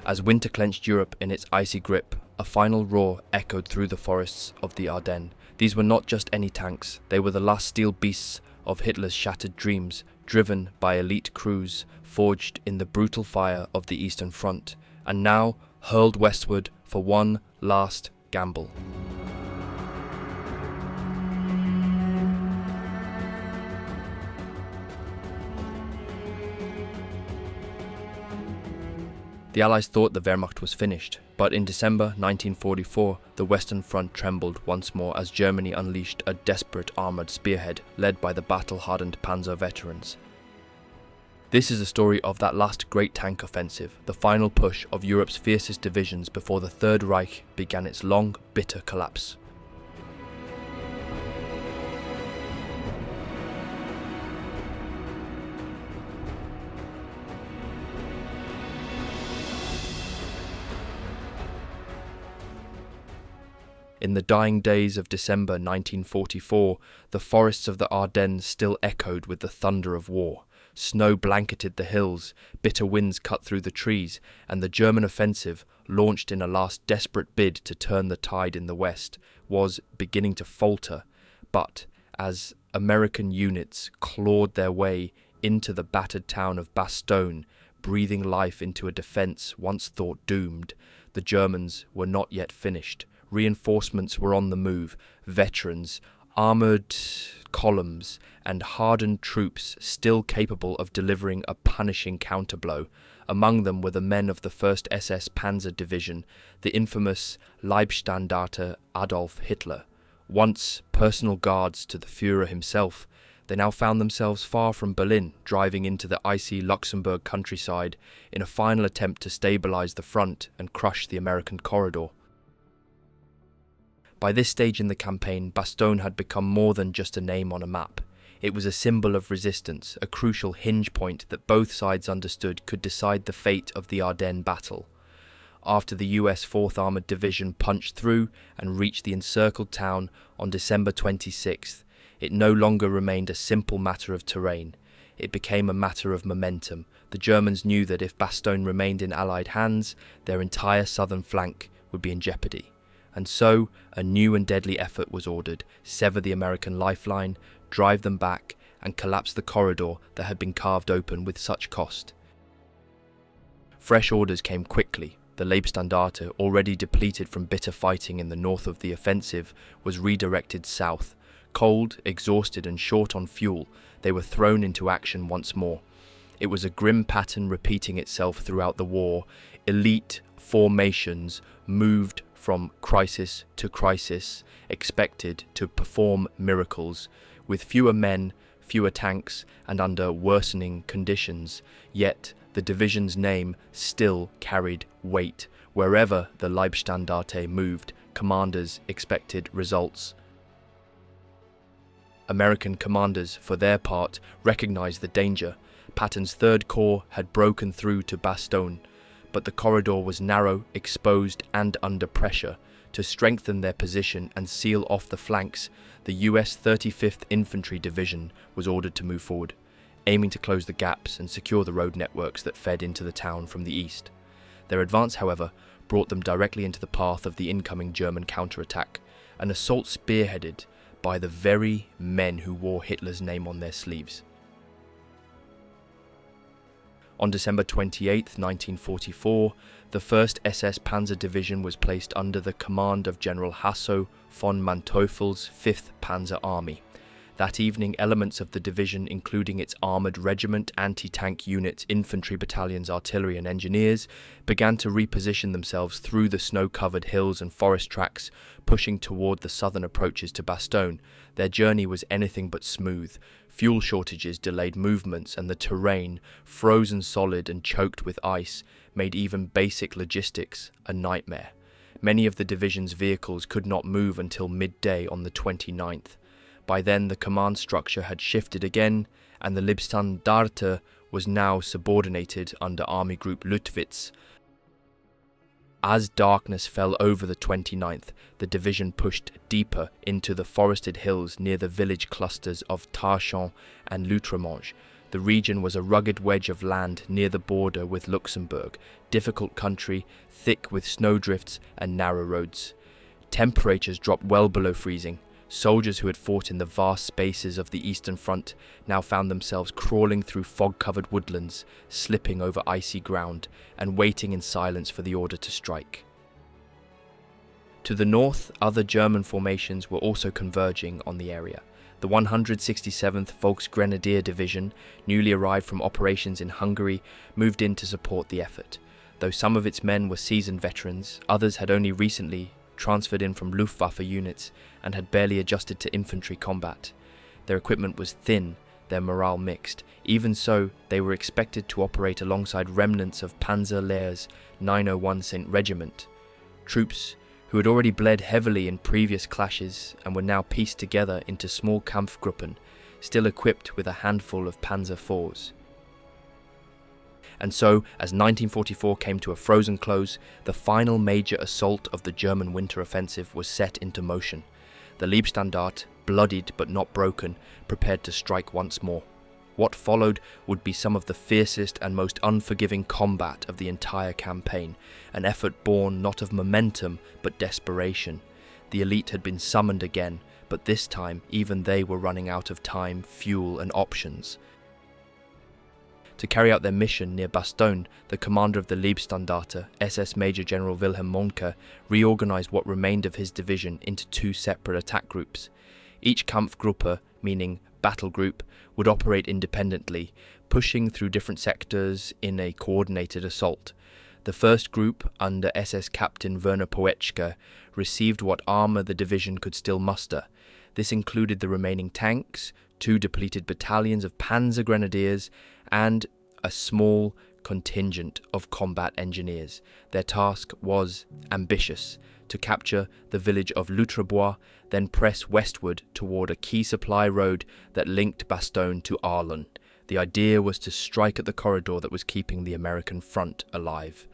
As winter clenched Europe in its icy grip, a final roar echoed through the forests of the Ardennes. These were not just any tanks, they were the last steel beasts of Hitler's shattered dreams, driven by elite crews forged in the brutal fire of the Eastern Front, and now hurled westward for one last gamble. The Allies thought the Wehrmacht was finished, but in December 1944, the Western Front trembled once more as Germany unleashed a desperate armoured spearhead led by the battle-hardened Panzer veterans. This is a story of that last great tank offensive, the final push of Europe's fiercest divisions before the Third Reich began its long, bitter collapse. In the dying days of December 1944, the forests of the Ardennes still echoed with the thunder of war. Snow blanketed the hills, bitter winds cut through the trees, and the German offensive, launched in a last desperate bid to turn the tide in the west, was beginning to falter. But as American units clawed their way into the battered town of Bastogne, breathing life into a defence once thought doomed, the Germans were not yet finished. Reinforcements were on the move, veterans, armoured columns, and hardened troops still capable of delivering a punishing counterblow. Among them were the men of the 1st SS Panzer Division, the infamous Leibstandarte Adolf Hitler. Once personal guards to the Führer himself, they now found themselves far from Berlin, driving into the icy Luxembourg countryside in a final attempt to stabilise the front and crush the American corridor. By this stage in the campaign, Bastogne had become more than just a name on a map. It was a symbol of resistance, a crucial hinge point that both sides understood could decide the fate of the Ardennes battle. After the US 4th Armoured Division punched through and reached the encircled town on December 26th, it no longer remained a simple matter of terrain. It became a matter of momentum. The Germans knew that if Bastogne remained in Allied hands, their entire southern flank would be in jeopardy. And so, a new and deadly effort was ordered: sever the American lifeline, drive them back, and collapse the corridor that had been carved open with such cost. Fresh orders came quickly. The Leibstandarte, already depleted from bitter fighting in the north of the offensive, was redirected south. Cold, exhausted, and short on fuel, they were thrown into action once more. It was a grim pattern repeating itself throughout the war. Elite formations moved from crisis to crisis, expected to perform miracles, with fewer men, fewer tanks, and under worsening conditions. Yet the division's name still carried weight. Wherever the Leibstandarte moved, commanders expected results. American commanders, for their part, recognized the danger. Patton's Third Corps had broken through to Bastogne, but the corridor was narrow, exposed, and under pressure. To strengthen their position and seal off the flanks, the US 35th Infantry Division was ordered to move forward, aiming to close the gaps and secure the road networks that fed into the town from the east. Their advance, however, brought them directly into the path of the incoming German counterattack, an assault spearheaded by the very men who wore Hitler's name on their sleeves. On December 28, 1944, the 1st SS Panzer Division was placed under the command of General Hasso von Manteuffel's 5th Panzer Army. That evening, elements of the division, including its armoured regiment, anti-tank units, infantry battalions, artillery and engineers, began to reposition themselves through the snow-covered hills and forest tracks, pushing toward the southern approaches to Bastogne. Their journey was anything but smooth. Fuel shortages delayed movements, and the terrain, frozen solid and choked with ice, made even basic logistics a nightmare. Many of the division's vehicles could not move until midday on the 29th. By then, the command structure had shifted again, and the Leibstandarte was now subordinated under Army Group Luttwitz. As darkness fell over the 29th, the division pushed deeper into the forested hills near the village clusters of Tarchon and L'Outremange. The region was a rugged wedge of land near the border with Luxembourg, difficult country, thick with snowdrifts and narrow roads. Temperatures dropped well below freezing. Soldiers who had fought in the vast spaces of the Eastern Front now found themselves crawling through fog-covered woodlands, slipping over icy ground, and waiting in silence for the order to strike. To the north, other German formations were also converging on the area. The 167th Volksgrenadier Division, newly arrived from operations in Hungary, moved in to support the effort. Though some of its men were seasoned veterans, others had only recently transferred in from Luftwaffe units and had barely adjusted to infantry combat. Their equipment was thin, their morale mixed. Even so, they were expected to operate alongside remnants of Panzer Lehr's 901 St. Regiment, troops who had already bled heavily in previous clashes and were now pieced together into small Kampfgruppen, still equipped with a handful of Panzer IVs. And so, as 1944 came to a frozen close, the final major assault of the German winter offensive was set into motion. The Leibstandarte, bloodied but not broken, prepared to strike once more. What followed would be some of the fiercest and most unforgiving combat of the entire campaign, an effort born not of momentum but desperation. The elite had been summoned again, but this time even they were running out of time, fuel and options. To carry out their mission near Bastogne, the commander of the Leibstandarte, SS Major General Wilhelm Mohnke, reorganized what remained of his division into two separate attack groups. Each Kampfgruppe, meaning battle group, would operate independently, pushing through different sectors in a coordinated assault. The first group, under SS Captain Werner Poetschke, received what armour the division could still muster. This included the remaining tanks, two depleted battalions of Panzer Grenadiers, and a small contingent of combat engineers. Their task was ambitious: to capture the village of Lutrebois, then press westward toward a key supply road that linked Bastogne to Ardennes. The idea was to strike at the corridor that was keeping the American front alive.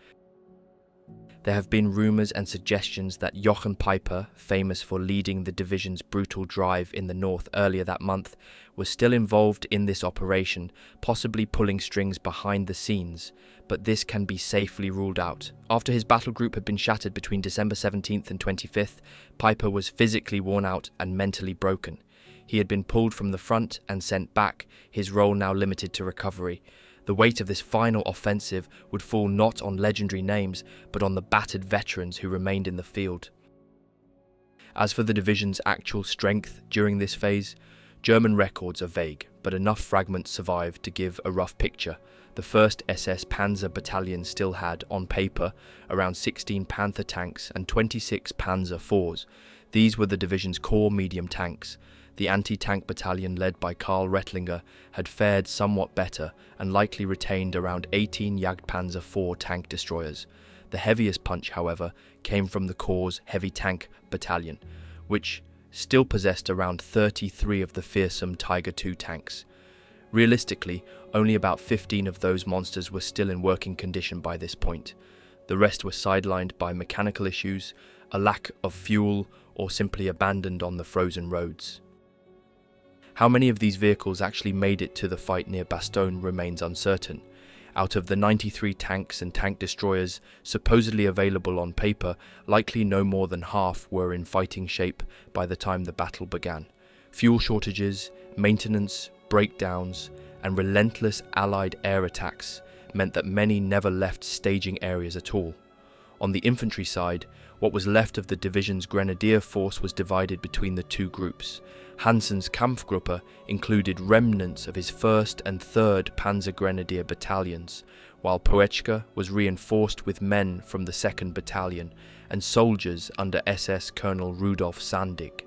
There have been rumours and suggestions that Jochen Peiper, famous for leading the division's brutal drive in the north earlier that month, was still involved in this operation, possibly pulling strings behind the scenes, but this can be safely ruled out. After his battle group had been shattered between December 17th and 25th, Peiper was physically worn out and mentally broken. He had been pulled from the front and sent back, his role now limited to recovery. The weight of this final offensive would fall not on legendary names, but on the battered veterans who remained in the field. As for the division's actual strength during this phase, German records are vague, but enough fragments survive to give a rough picture. The 1st SS Panzer Battalion still had, on paper, around 16 Panther tanks and 26 Panzer IVs. These were the division's core medium tanks. The anti-tank battalion led by Karl Rettlinger had fared somewhat better and likely retained around 18 Jagdpanzer IV tank destroyers. The heaviest punch, however, came from the Corps' heavy tank battalion, which still possessed around 33 of the fearsome Tiger II tanks. Realistically, only about 15 of those monsters were still in working condition by this point. The rest were sidelined by mechanical issues, a lack of fuel, or simply abandoned on the frozen roads. How many of these vehicles actually made it to the fight near Bastogne remains uncertain. Out of the 93 tanks and tank destroyers supposedly available on paper, likely no more than half were in fighting shape by the time the battle began. Fuel shortages, maintenance, breakdowns, and relentless Allied air attacks meant that many never left staging areas at all. On the infantry side, what was left of the division's grenadier force was divided between the two groups. Hansen's Kampfgruppe included remnants of his 1st and 3rd Panzer Grenadier battalions, while Poetschke was reinforced with men from the 2nd Battalion and soldiers under SS Colonel Rudolf Sandig.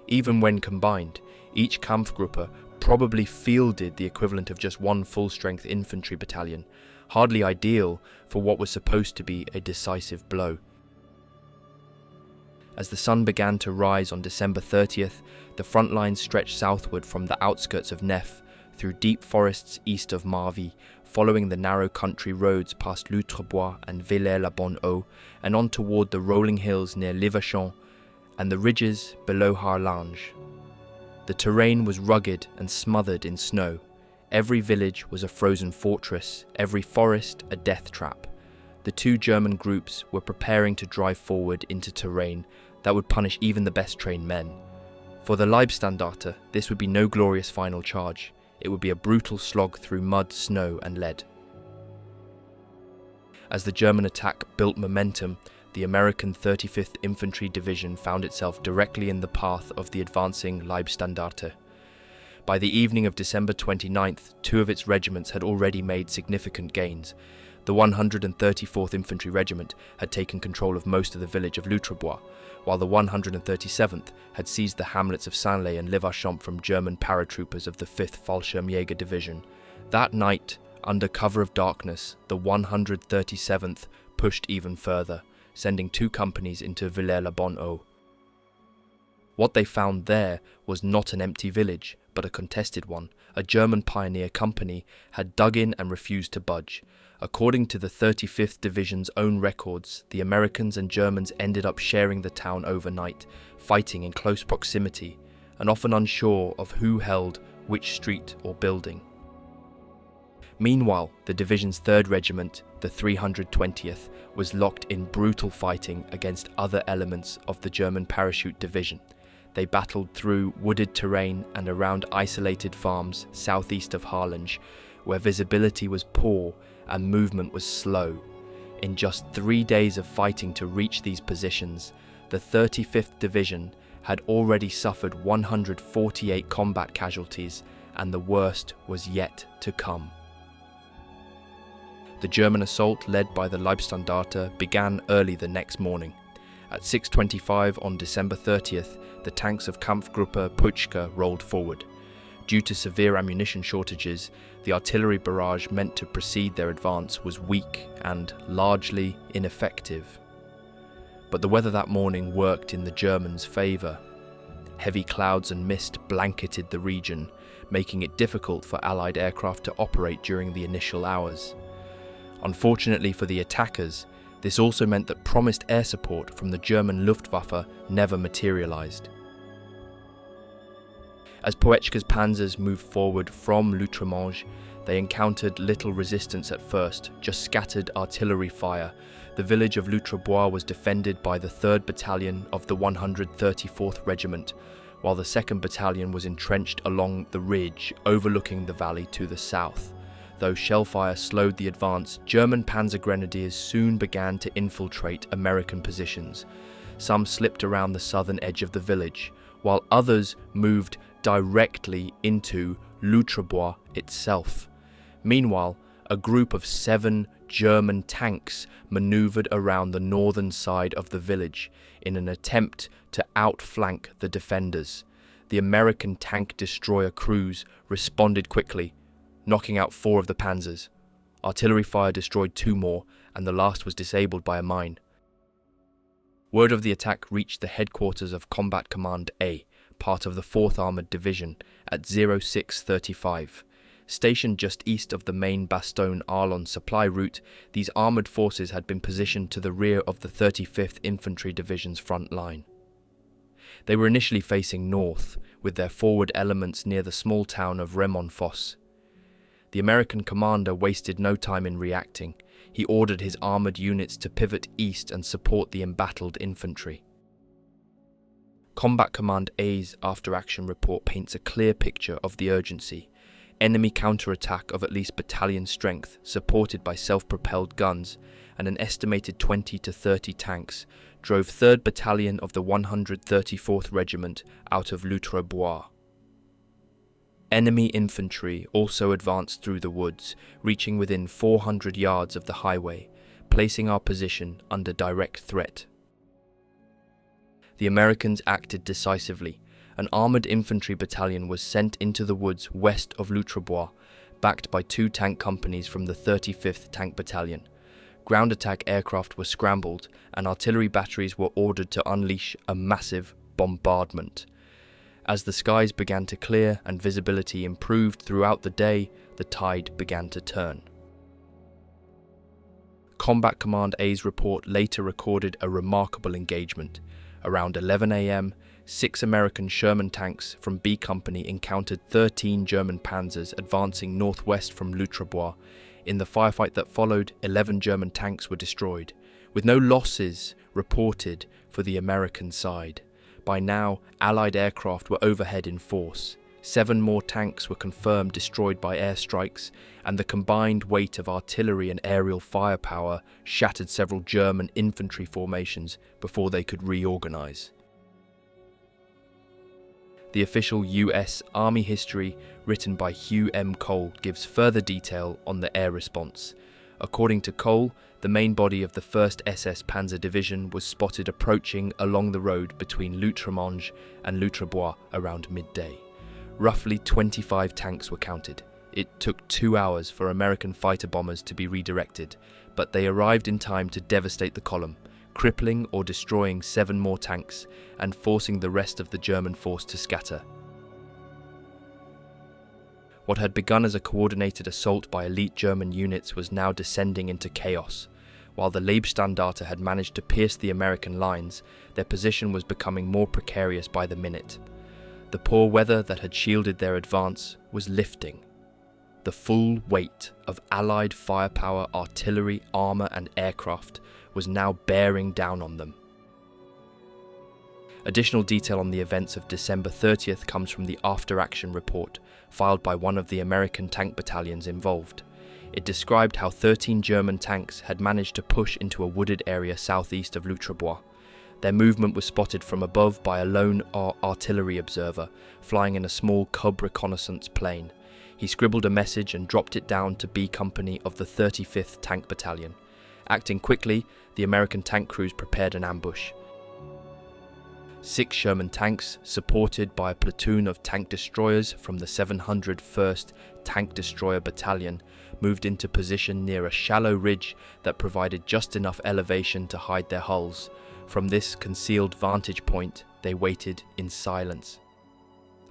Even when combined, each Kampfgruppe probably fielded the equivalent of just one full-strength infantry battalion, hardly ideal for what was supposed to be a decisive blow. As the sun began to rise on December 30th, the front lines stretched southward from the outskirts of Nef, through deep forests east of Marvy, following the narrow country roads past Lutrebois and Villers-la-Bonne-Eau, and on toward the rolling hills near Livachon and the ridges below Harlange. The terrain was rugged and smothered in snow. Every village was a frozen fortress, every forest a death trap. The two German groups were preparing to drive forward into terrain that would punish even the best trained men. For the Leibstandarte, this would be no glorious final charge. It would be a brutal slog through mud, snow and lead. As the German attack built momentum, the American 35th Infantry Division found itself directly in the path of the advancing Leibstandarte. By the evening of December 29th, two of its regiments had already made significant gains. The 134th Infantry Regiment had taken control of most of the village of Lutrebois, while the 137th had seized the hamlets of Saint-Lay and Livarchamps from German paratroopers of the 5th Fallschirmjäger Division. That night, under cover of darkness, the 137th pushed even further, sending two companies into Villers-le-Bon-Eau. What they found there was not an empty village, but a contested one. A German pioneer company had dug in and refused to budge. According to the 35th Division's own records, the Americans and Germans ended up sharing the town overnight, fighting in close proximity, and often unsure of who held which street or building. Meanwhile, the division's 3rd Regiment, the 320th, was locked in brutal fighting against other elements of the German Parachute Division. They battled through wooded terrain and around isolated farms southeast of Hardennes, where visibility was poor and movement was slow. In just 3 days of fighting to reach these positions, the 35th Division had already suffered 148 combat casualties, and the worst was yet to come. The German assault, led by the Leibstandarte, began early the next morning. At 6:25 on December 30th, the tanks of Kampfgruppe Puchka rolled forward. Due to severe ammunition shortages, the artillery barrage meant to precede their advance was weak and largely ineffective. But the weather that morning worked in the Germans' favour. Heavy clouds and mist blanketed the region, making it difficult for Allied aircraft to operate during the initial hours. Unfortunately for the attackers, this also meant that promised air support from the German Luftwaffe never materialised. As Poetschke's panzers moved forward from L'Outremange, they encountered little resistance at first, just scattered artillery fire. The village of Lutrebois was defended by the 3rd Battalion of the 134th Regiment, while the 2nd Battalion was entrenched along the ridge overlooking the valley to the south. Though shellfire slowed the advance, German Panzer Grenadiers soon began to infiltrate American positions. Some slipped around the southern edge of the village, while others moved directly into Lutrebois itself. Meanwhile, a group of 7 German tanks manoeuvred around the northern side of the village in an attempt to outflank the defenders. The American tank destroyer crews responded quickly, knocking out 4 of the panzers. Artillery fire destroyed 2 more, and the last was disabled by a mine. Word of the attack reached the headquarters of Combat Command A, part of the 4th Armoured Division, at 0635. Stationed just east of the main Bastogne-Arlon supply route, these armoured forces had been positioned to the rear of the 35th Infantry Division's front line. They were initially facing north, with their forward elements near the small town of Remonfosse. The American commander wasted no time in reacting. He ordered his armoured units to pivot east and support the embattled infantry. Combat Command A's after-action report paints a clear picture of the urgency. Enemy counterattack of at least battalion strength, supported by self-propelled guns, and an estimated 20 to 30 tanks, drove 3rd Battalion of the 134th Regiment out of Lutrebois. Enemy infantry also advanced through the woods, reaching within 400 yards of the highway, placing our position under direct threat. The Americans acted decisively. An armoured infantry battalion was sent into the woods west of Lutrebois, backed by 2 tank companies from the 35th Tank Battalion. Ground attack aircraft were scrambled, and artillery batteries were ordered to unleash a massive bombardment. As the skies began to clear and visibility improved throughout the day, the tide began to turn. Combat Command A's report later recorded a remarkable engagement. Around 11 a.m, 6 American Sherman tanks from B Company encountered 13 German Panzers advancing northwest from Loutrebrois. In the firefight that followed, 11 German tanks were destroyed, with no losses reported for the American side. By now, Allied aircraft were overhead in force. 7 more tanks were confirmed destroyed by airstrikes, and the combined weight of artillery and aerial firepower shattered several German infantry formations before they could reorganize. The official US Army history, written by Hugh M. Cole, gives further detail on the air response. According to Cole, the main body of the 1st SS Panzer Division was spotted approaching along the road between Loutremonge and Loutrebois around midday. Roughly 25 tanks were counted. It took 2 hours for American fighter bombers to be redirected, but they arrived in time to devastate the column, crippling or destroying 7 more tanks and forcing the rest of the German force to scatter. What had begun as a coordinated assault by elite German units was now descending into chaos. While the Leibstandarte had managed to pierce the American lines, their position was becoming more precarious by the minute. The poor weather that had shielded their advance was lifting. The full weight of Allied firepower, artillery, armour and aircraft was now bearing down on them. Additional detail on the events of December 30th comes from the after-action report filed by one of the American tank battalions involved. It described how 13 German tanks had managed to push into a wooded area southeast of Loutrebois. Their movement was spotted from above by a lone artillery observer flying in a small Cub reconnaissance plane. He scribbled a message and dropped it down to B Company of the 35th Tank Battalion. Acting quickly, the American tank crews prepared an ambush. 6 Sherman tanks, supported by a platoon of tank destroyers from the 701st Tank Destroyer Battalion, moved into position near a shallow ridge that provided just enough elevation to hide their hulls. From this concealed vantage point, they waited in silence.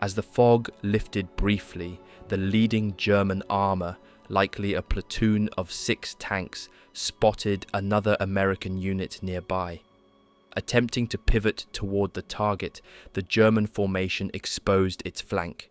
As the fog lifted briefly, the leading German armour, likely a platoon of 6 tanks, spotted another American unit nearby. Attempting to pivot toward the target, the German formation exposed its flank.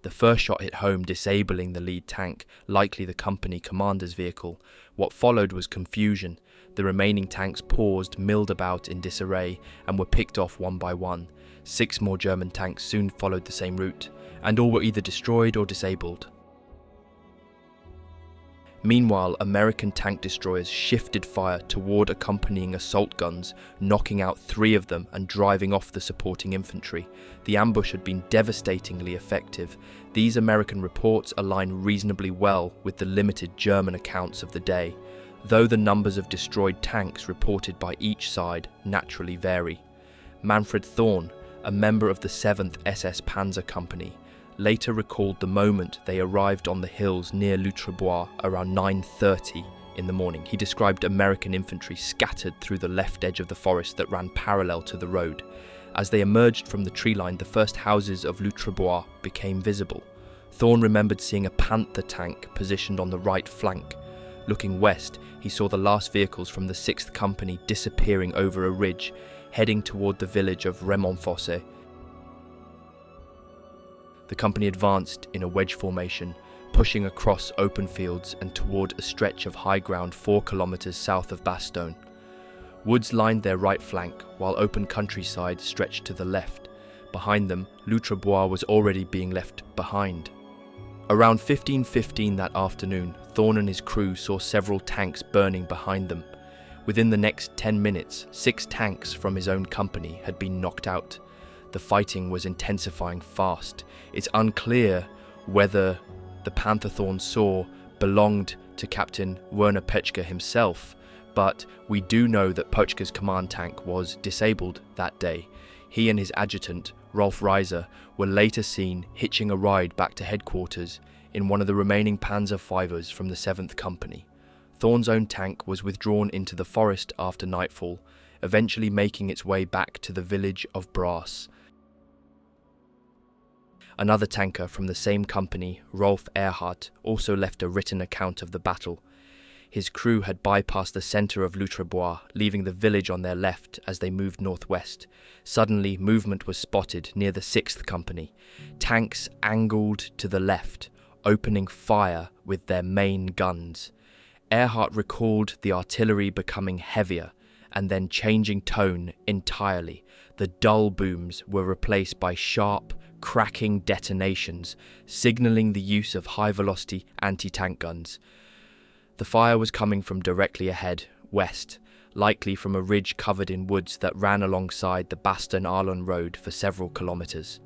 The first shot hit home, disabling the lead tank, likely the company commander's vehicle. What followed was confusion. The remaining tanks paused, milled about in disarray, and were picked off one by one. 6 more German tanks soon followed the same route, and all were either destroyed or disabled. Meanwhile, American tank destroyers shifted fire toward accompanying assault guns, knocking out 3 of them and driving off the supporting infantry. The ambush had been devastatingly effective. These American reports align reasonably well with the limited German accounts of the day, though the numbers of destroyed tanks reported by each side naturally vary. Manfred Thorn, a member of the 7th SS Panzer Company, later recalled the moment they arrived on the hills near Loutrebois around 9:30 in the morning. He described American infantry scattered through the left edge of the forest that ran parallel to the road. As they emerged from the tree line, the first houses of Loutrebois became visible. Thorn remembered seeing a Panther tank positioned on the right flank. Looking west, he saw the last vehicles from the 6th Company disappearing over a ridge, heading toward the village of Remonfosse. The company advanced in a wedge formation, pushing across open fields and toward a stretch of high ground 4 kilometers south of Bastogne. Woods lined their right flank, while open countryside stretched to the left. Behind them, Loutrebois was already being left behind. Around 15:15 that afternoon, Thorn and his crew saw several tanks burning behind them. Within the next 10 minutes, 6 tanks from his own company had been knocked out. The fighting was intensifying fast. It's unclear whether the Panther Thorn saw belonged to Captain Werner Petschke himself, but we do know that Petschke's command tank was disabled that day. He and his adjutant, Rolf Reiser, were later seen hitching a ride back to headquarters in one of the remaining Panzer Fivers from the 7th Company. Thorn's own tank was withdrawn into the forest after nightfall, eventually making its way back to the village of Brass. Another tanker from the same company, Rolf Erhardt, also left a written account of the battle. His crew had bypassed the centre of L'Outrebois, leaving the village on their left as they moved northwest. Suddenly, movement was spotted near the 6th Company. Tanks angled to the left, opening fire with their main guns. Ehrhardt recalled the artillery becoming heavier and then changing tone entirely. The dull booms were replaced by sharp, cracking detonations, signalling the use of high-velocity anti-tank guns. The fire was coming from directly ahead, west, likely from a ridge covered in woods that ran alongside the Bastogne road for several kilometers.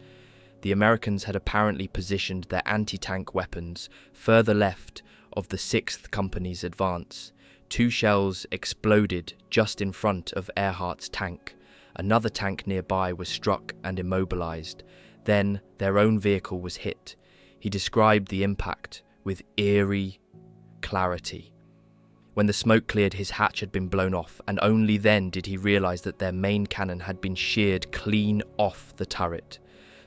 The Americans had apparently positioned their anti-tank weapons further left of the 6th Company's advance. 2 shells exploded just in front of Ehrhardt's tank. Another tank nearby was struck and immobilized. Then their own vehicle was hit. He described the impact with eerie clarity. When the smoke cleared, his hatch had been blown off, and only then did he realize that their main cannon had been sheared clean off the turret.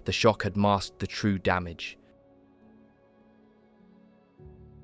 The shock had masked the true damage.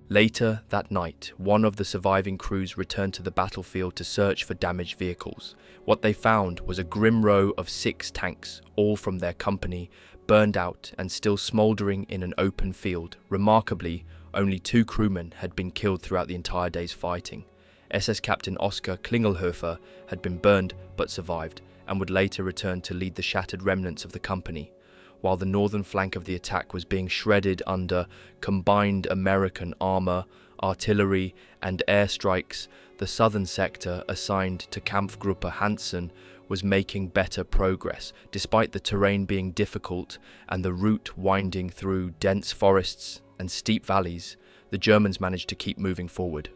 Later that night, one of the surviving crews returned to the battlefield to search for damaged vehicles. What they found was a grim row of 6 tanks, all from their company, burned out and still smouldering in an open field. Remarkably, only 2 crewmen had been killed throughout the entire day's fighting. SS Captain Oskar Klingelhofer had been burned but survived, and would later return to lead the shattered remnants of the company. While the northern flank of the attack was being shredded under combined American armor, artillery, and airstrikes, the southern sector assigned to Kampfgruppe Hansen was making better progress. Despite the terrain being difficult and the route winding through dense forests and steep valleys, the Germans managed to keep moving forward.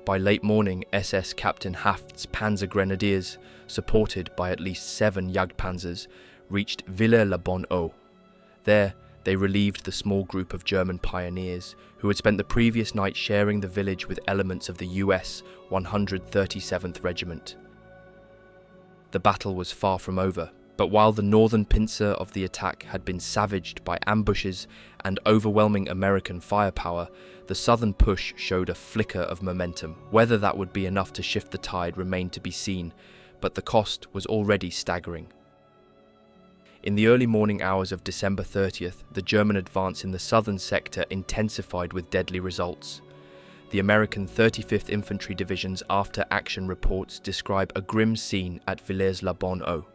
By late morning, SS Captain Haft's Panzer Grenadiers, supported by at least 7 Jagdpanzers, reached Villers-la-Bonne-Eau. There, they relieved the small group of German pioneers who had spent the previous night sharing the village with elements of the US 137th Regiment. The battle was far from over, but while the northern pincer of the attack had been savaged by ambushes and overwhelming American firepower, the southern push showed a flicker of momentum. Whether that would be enough to shift the tide remained to be seen, but the cost was already staggering. In the early morning hours of December 30th, the German advance in the southern sector intensified with deadly results. The American 35th Infantry Division's after-action reports describe a grim scene at Villers-la-Bonne-Eau.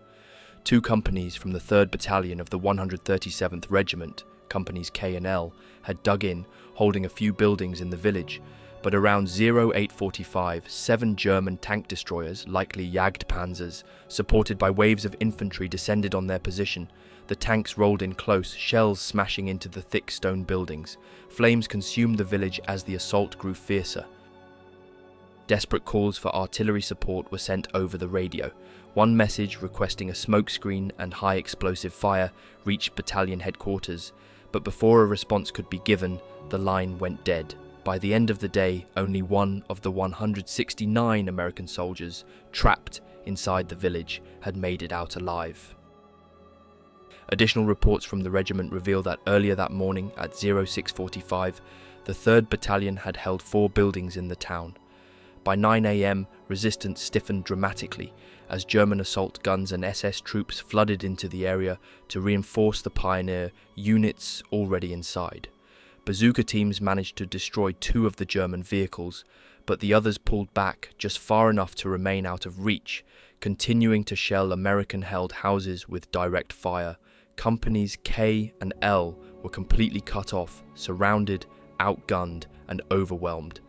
2 companies from the 3rd Battalion of the 137th Regiment, Companies K and L, had dug in, holding a few buildings in the village, but around 0845, 7 German tank destroyers, likely Jagdpanzers, supported by waves of infantry, descended on their position. The tanks rolled in close, shells smashing into the thick stone buildings. Flames consumed the village as the assault grew fiercer. Desperate calls for artillery support were sent over the radio. One message requesting a smokescreen and high explosive fire reached battalion headquarters, but before a response could be given, the line went dead. By the end of the day, only one of the 169 American soldiers trapped inside the village had made it out alive. Additional reports from the regiment reveal that earlier that morning at 0645, the 3rd Battalion had held 4 buildings in the town. By 9 a.m, resistance stiffened dramatically as German assault guns and SS troops flooded into the area to reinforce the pioneer units already inside. Bazooka teams managed to destroy 2 of the German vehicles, but the others pulled back just far enough to remain out of reach, continuing to shell American-held houses with direct fire. Companies K and L were completely cut off, surrounded, outgunned, and overwhelmed.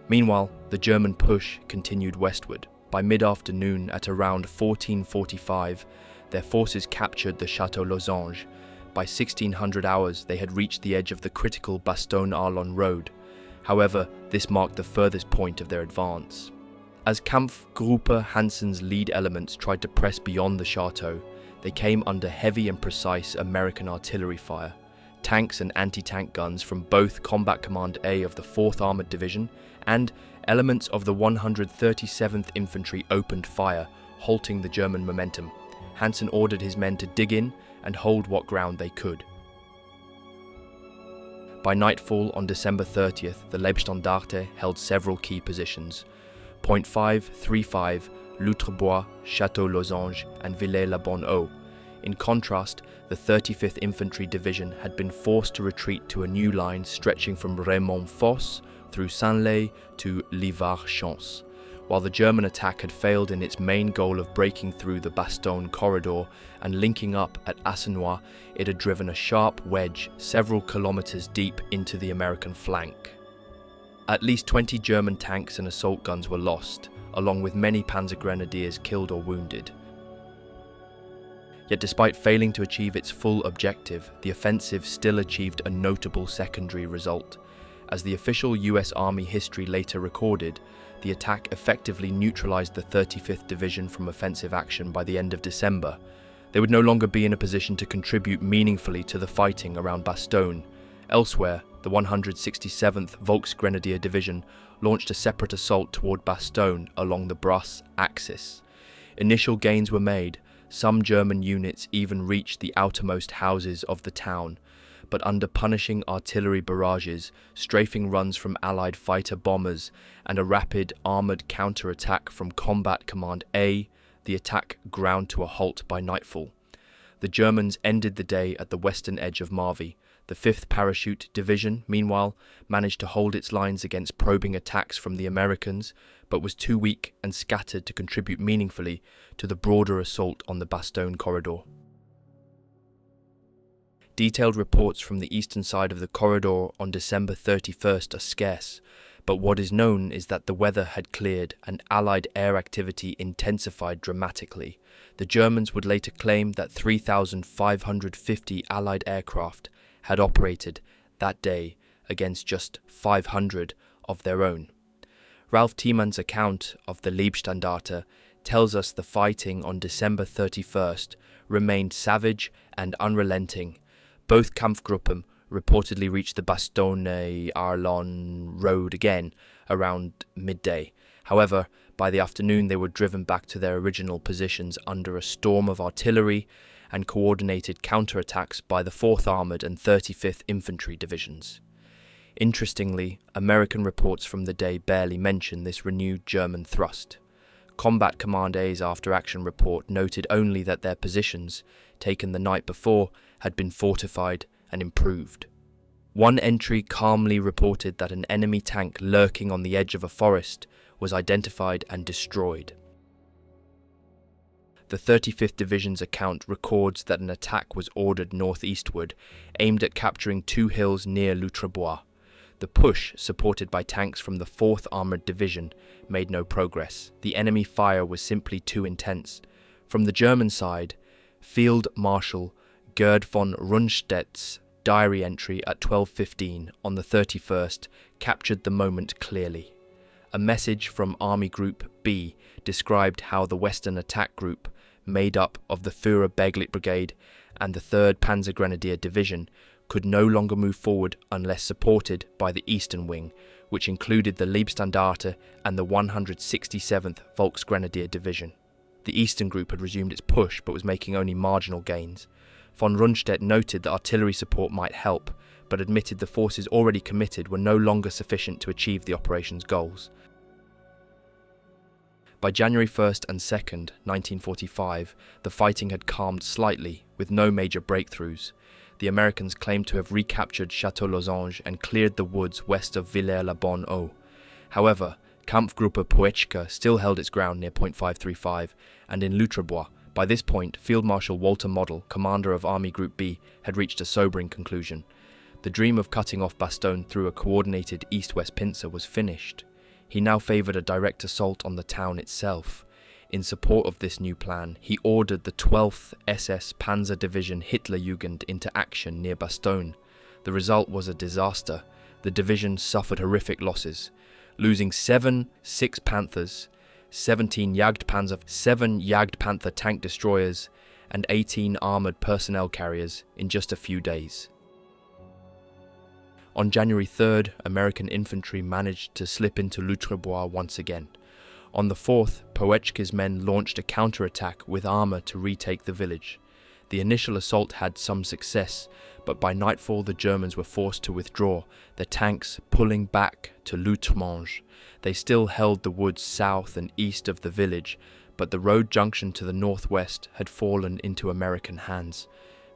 Meanwhile, the German push continued westward. By mid-afternoon, at around 1445, their forces captured the Chateau Losange. By 1600 hours, they had reached the edge of the critical Bastogne road. However, this marked the furthest point of their advance. As Kampfgruppe Hansen's lead elements tried to press beyond the chateau, they came under heavy and precise American artillery fire. Tanks and anti-tank guns from both Combat Command A of the 4th Armoured Division and elements of the 137th Infantry opened fire, halting the German momentum. Hansen ordered his men to dig in and hold what ground they could. By nightfall on December 30th, the Leibstandarte held several key positions: Point 5, 3-5, L'Outrebois, Château-Losange and Villers-la-Bonne-Eau. In contrast, the 35th Infantry Division had been forced to retreat to a new line stretching from Raymond-Fosse through Saint-Lay to Livard-Chance. While the German attack had failed in its main goal of breaking through the Bastogne corridor and linking up at Assenois, it had driven a sharp wedge several kilometers deep into the American flank. At least 20 German tanks and assault guns were lost, along with many Panzer grenadiers killed or wounded. Yet despite failing to achieve its full objective, the offensive still achieved a notable secondary result. As the official US Army history later recorded, the attack effectively neutralized the 35th Division from offensive action by the end of December. They would no longer be in a position to contribute meaningfully to the fighting around Bastogne. Elsewhere, the 167th Volksgrenadier Division launched a separate assault toward Bastogne along the Brasse axis. Initial gains were made. Some German units even reached the outermost houses of the town, but under punishing artillery barrages, strafing runs from Allied fighter bombers, and a rapid armoured counter-attack from Combat Command A, the attack ground to a halt by nightfall. The Germans ended the day at the western edge of Marvy. The 5th Parachute Division, meanwhile, managed to hold its lines against probing attacks from the Americans, but was too weak and scattered to contribute meaningfully to the broader assault on the Bastogne corridor. Detailed reports from the eastern side of the corridor on December 31st are scarce, but what is known is that the weather had cleared and Allied air activity intensified dramatically. The Germans would later claim that 3,550 Allied aircraft had operated that day against just 500 of their own. Ralph Thiemann's account of the Leibstandarte tells us the fighting on December 31st remained savage and unrelenting. Both Kampfgruppen reportedly reached the Bastogne-Arlon road again around midday. However, by the afternoon they were driven back to their original positions under a storm of artillery and coordinated counterattacks by the 4th Armoured and 35th Infantry Divisions. Interestingly, American reports from the day barely mention this renewed German thrust. Combat Command A's after-action report noted only that their positions, taken the night before, had been fortified and improved. One entry calmly reported that an enemy tank lurking on the edge of a forest was identified and destroyed. The 35th Division's account records that an attack was ordered northeastward, aimed at capturing 2 hills near L'Outrebois. The push, supported by tanks from the 4th Armoured Division, made no progress. The enemy fire was simply too intense. From the German side, Field Marshal Gerd von Rundstedt's diary entry at 12:15 on the 31st captured the moment clearly. A message from Army Group B described how the Western Attack Group, made up of the Führer Beglit Brigade and the 3rd Panzer Grenadier Division, could no longer move forward unless supported by the Eastern Wing, which included the Leibstandarte and the 167th Volksgrenadier Division. The Eastern Group had resumed its push but was making only marginal gains. Von Rundstedt noted that artillery support might help, but admitted the forces already committed were no longer sufficient to achieve the operation's goals. By January 1st and 2nd, 1945, the fighting had calmed slightly, with no major breakthroughs. The Americans claimed to have recaptured Château-Losange and cleared the woods west of Villers-la-Bonne-Eau. However, Kampfgruppe Poetschka still held its ground near Point 535 and in L'Outrebois. By this point, Field Marshal Walter Model, commander of Army Group B, had reached a sobering conclusion. The dream of cutting off Bastogne through a coordinated east-west pincer was finished. He now favoured a direct assault on the town itself. In support of this new plan, he ordered the 12th SS Panzer Division Hitlerjugend into action near Bastogne. The result was a disaster. The division suffered horrific losses, losing 7 Panthers, 17 Jagdpanzer, 7 Jagdpanther tank destroyers, and 18 armoured personnel carriers in just a few days. On January 3rd, American infantry managed to slip into L'Outrebois once again. On the 4th, Poetschka's men launched a counterattack with armour to retake the village. The initial assault had some success, but by nightfall the Germans were forced to withdraw, their tanks pulling back to Loutremange. They still held the woods south and east of the village, but the road junction to the northwest had fallen into American hands.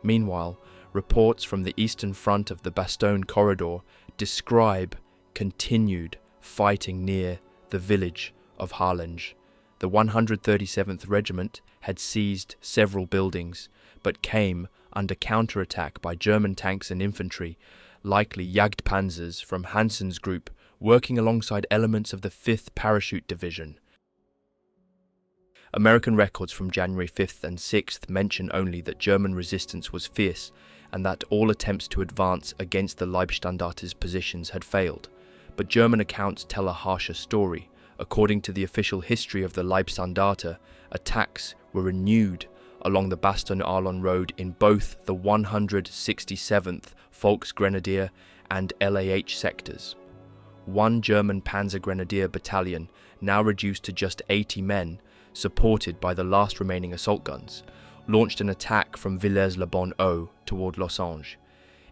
Meanwhile, reports from the eastern front of the Bastogne corridor describe continued fighting near the village of Hardennes. The 137th Regiment had seized several buildings, but came under counterattack by German tanks and infantry, likely Jagdpanzers from Hansen's group, working alongside elements of the 5th Parachute Division. American records from January 5th and 6th mention only that German resistance was fierce and that all attempts to advance against the Leibstandarte's positions had failed. But German accounts tell a harsher story. According to the official history of the Leibstandarte, attacks were renewed along the Bastogne-Arlon road in both the 167th Volksgrenadier and LAH sectors. One German Panzer Grenadier battalion, now reduced to just 80 men, supported by the last remaining assault guns, launched an attack from Villers-le-Bon-Eau toward Losange.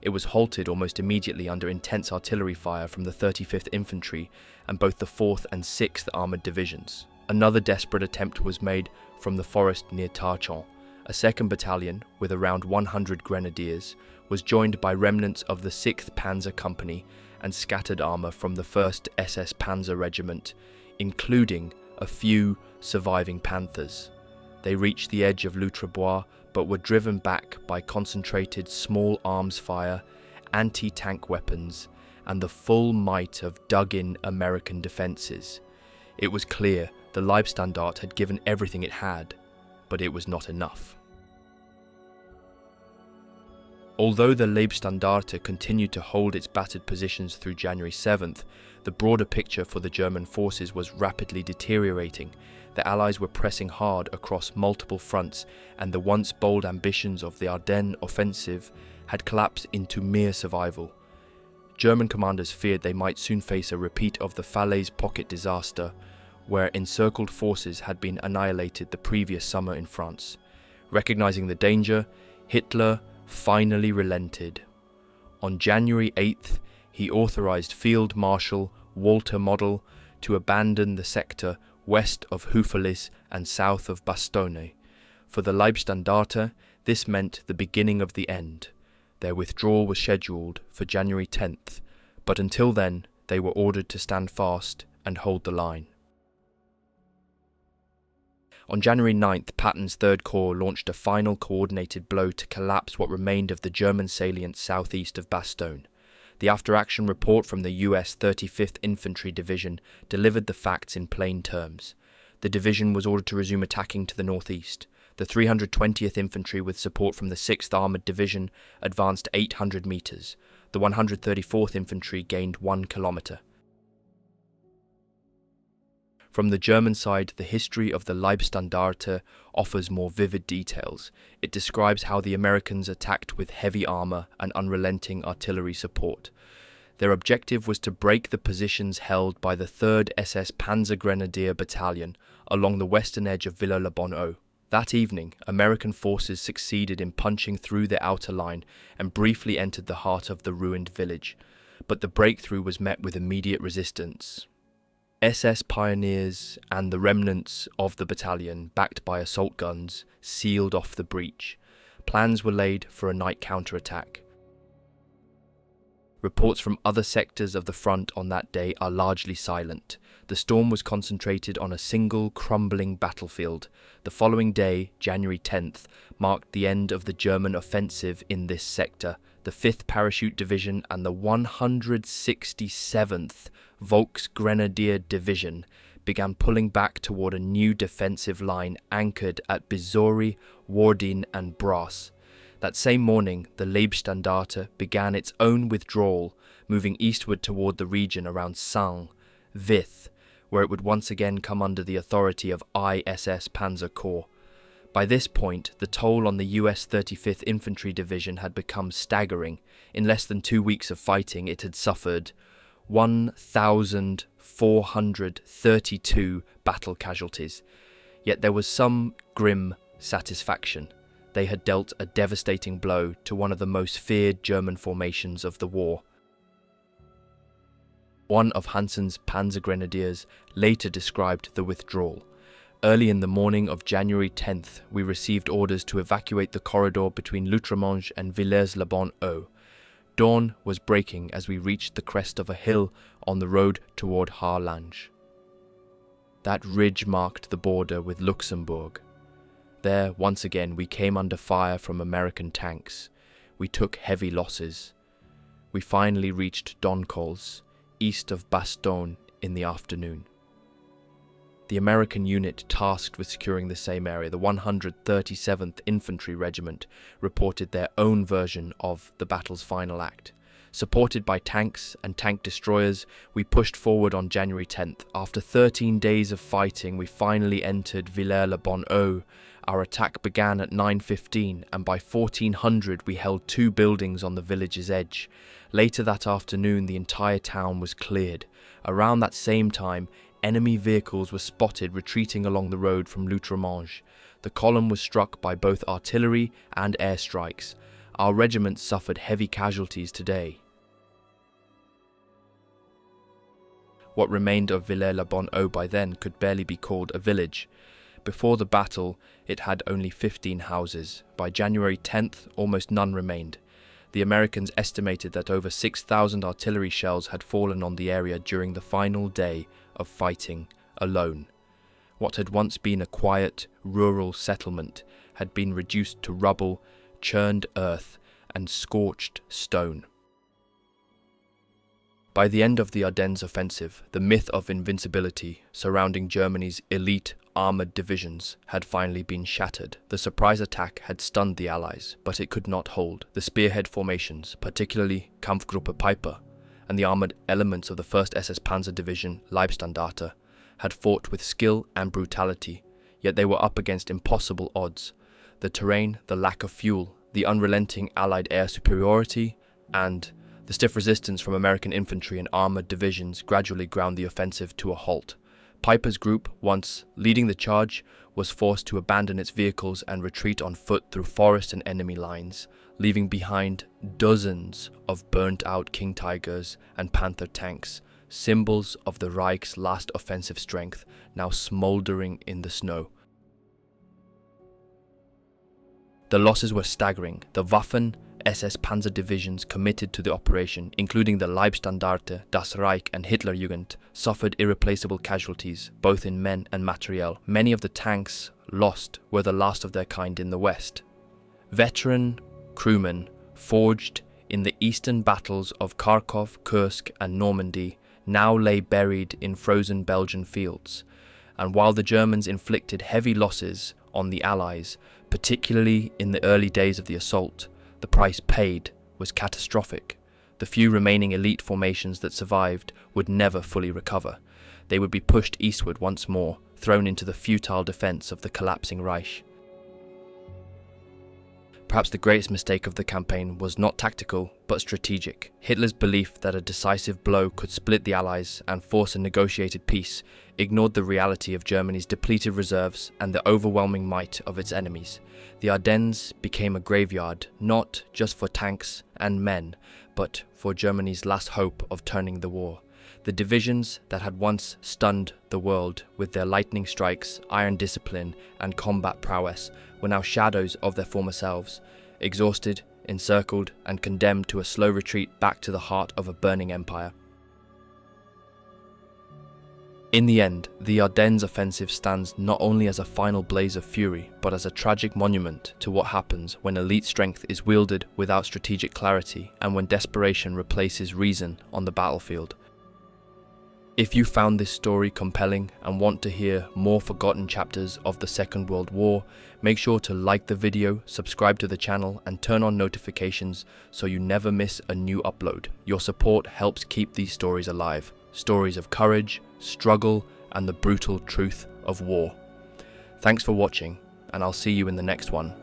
It was halted almost immediately under intense artillery fire from the 35th Infantry and both the 4th and 6th Armoured Divisions. Another desperate attempt was made from the forest near Tarchon. A second battalion, with around 100 grenadiers, was joined by remnants of the 6th Panzer Company and scattered armour from the 1st SS Panzer Regiment, including a few surviving Panthers. They reached the edge of Loutrebois, but were driven back by concentrated small arms fire, anti-tank weapons, and the full might of dug-in American defences. It was clear the Leibstandarte had given everything it had, but it was not enough. Although the Leibstandarte continued to hold its battered positions through January 7th, the broader picture for the German forces was rapidly deteriorating. The Allies were pressing hard across multiple fronts, and the once bold ambitions of the Ardennes offensive had collapsed into mere survival. German commanders feared they might soon face a repeat of the Falaise pocket disaster, where encircled forces had been annihilated the previous summer in France. Recognizing the danger, Hitler finally relented. On January 8th, he authorized Field Marshal Walter Model to abandon the sector west of Houffalize and south of Bastogne. For the Leibstandarte, this meant the beginning of the end. Their withdrawal was scheduled for January 10th, but until then they were ordered to stand fast and hold the line. On January 9th, Patton's Third Corps launched a final coordinated blow to collapse what remained of the German salient southeast of Bastogne. The after-action report from the US 35th Infantry Division delivered the facts in plain terms. The division was ordered to resume attacking to the northeast. The 320th Infantry, with support from the 6th Armoured Division, advanced 800 metres. The 134th Infantry gained 1 kilometre. From the German side, the history of the Leibstandarte offers more vivid details. It describes how the Americans attacked with heavy armour and unrelenting artillery support. Their objective was to break the positions held by the 3rd SS Panzer Grenadier Battalion along the western edge of Villers-le-Bon-Eau. That evening, American forces succeeded in punching through the outer line and briefly entered the heart of the ruined village, but the breakthrough was met with immediate resistance. SS Pioneers and the remnants of the battalion, backed by assault guns, sealed off the breach. Plans were laid for a night counterattack. Reports from other sectors of the front on that day are largely silent. The storm was concentrated on a single crumbling battlefield. The following day, January 10th, marked the end of the German offensive in this sector. The 5th Parachute Division and the 167th Volksgrenadier Division began pulling back toward a new defensive line anchored at Bizori, Wardin and Brasse. That same morning, the Leibstandarte began its own withdrawal, moving eastward toward the region around Sain, Vith, where it would once again come under the authority of ISS Panzer Corps. By this point, the toll on the US 35th Infantry Division had become staggering. In less than 2 weeks of fighting, it had suffered 1,432 battle casualties. Yet there was some grim satisfaction. they had dealt a devastating blow to one of the most feared German formations of the war. One of Hansen's Panzer grenadiers later described the withdrawal. Early in the morning of January 10th, we received orders to evacuate the corridor between L'Outremange and Villers-le-Bon-Eau. Dawn was breaking as we reached the crest of a hill on the road toward Hardennes. That ridge marked the border with Luxembourg. There, once again, we came under fire from American tanks. We took heavy losses. We finally reached Doncols, east of Bastogne, in the afternoon. The American unit tasked with securing the same area, the 137th Infantry Regiment, reported their own version of the battle's final act. Supported by tanks and tank destroyers, we pushed forward on January 10th. After 13 days of fighting, we finally entered Villers-le-Bon-Eau. Our attack began at 9:15, and by 1400 we held 2 buildings on the village's edge. Later that afternoon, the entire town was cleared. Around that same time, enemy vehicles were spotted retreating along the road from L'Outremange. The column was struck by both artillery and airstrikes. Our regiment suffered heavy casualties today. What remained of Villers-le-Bon-Eau by then could barely be called a village. Before the battle, it had only 15 houses. By January 10th, almost none remained. The Americans estimated that over 6,000 artillery shells had fallen on the area during the final day of fighting alone. What had once been a quiet, rural settlement had been reduced to rubble, churned earth, and scorched stone. By the end of the Ardennes offensive, the myth of invincibility surrounding Germany's elite armoured divisions had finally been shattered. The surprise attack had stunned the Allies, but it could not hold. The spearhead formations, particularly Kampfgruppe Piper, and the armoured elements of the 1st SS Panzer Division, Leibstandarte, had fought with skill and brutality, yet they were up against impossible odds. The terrain, the lack of fuel, the unrelenting Allied air superiority, and the stiff resistance from American infantry and armoured divisions gradually ground the offensive to a halt. Piper's group, once leading the charge, was forced to abandon its vehicles and retreat on foot through forest and enemy lines, leaving behind dozens of burnt-out King Tigers and Panther tanks, symbols of the Reich's last offensive strength, now smouldering in the snow. The losses were staggering. The Waffen SS Panzer divisions committed to the operation, including the Leibstandarte, Das Reich and Hitlerjugend, suffered irreplaceable casualties, both in men and materiel. Many of the tanks lost were the last of their kind in the West. Veteran crewmen, forged in the eastern battles of Kharkov, Kursk and Normandy, now lay buried in frozen Belgian fields. And while the Germans inflicted heavy losses on the Allies, particularly in the early days of the assault, the price paid was catastrophic. The few remaining elite formations that survived would never fully recover. They would be pushed eastward once more, thrown into the futile defense of the collapsing Reich. Perhaps the greatest mistake of the campaign was not tactical, but strategic. Hitler's belief that a decisive blow could split the Allies and force a negotiated peace ignored the reality of Germany's depleted reserves and the overwhelming might of its enemies. The Ardennes became a graveyard, not just for tanks and men, but for Germany's last hope of turning the war. The divisions that had once stunned the world with their lightning strikes, iron discipline, and combat prowess were now shadows of their former selves, exhausted, encircled, and condemned to a slow retreat back to the heart of a burning empire. In the end, the Ardennes offensive stands not only as a final blaze of fury, but as a tragic monument to what happens when elite strength is wielded without strategic clarity and when desperation replaces reason on the battlefield. If you found this story compelling and want to hear more forgotten chapters of the Second World War, make sure to like the video, subscribe to the channel, and turn on notifications so you never miss a new upload. Your support helps keep these stories alive. Stories of courage, struggle, and the brutal truth of war. Thanks for watching, and I'll see you in the next one.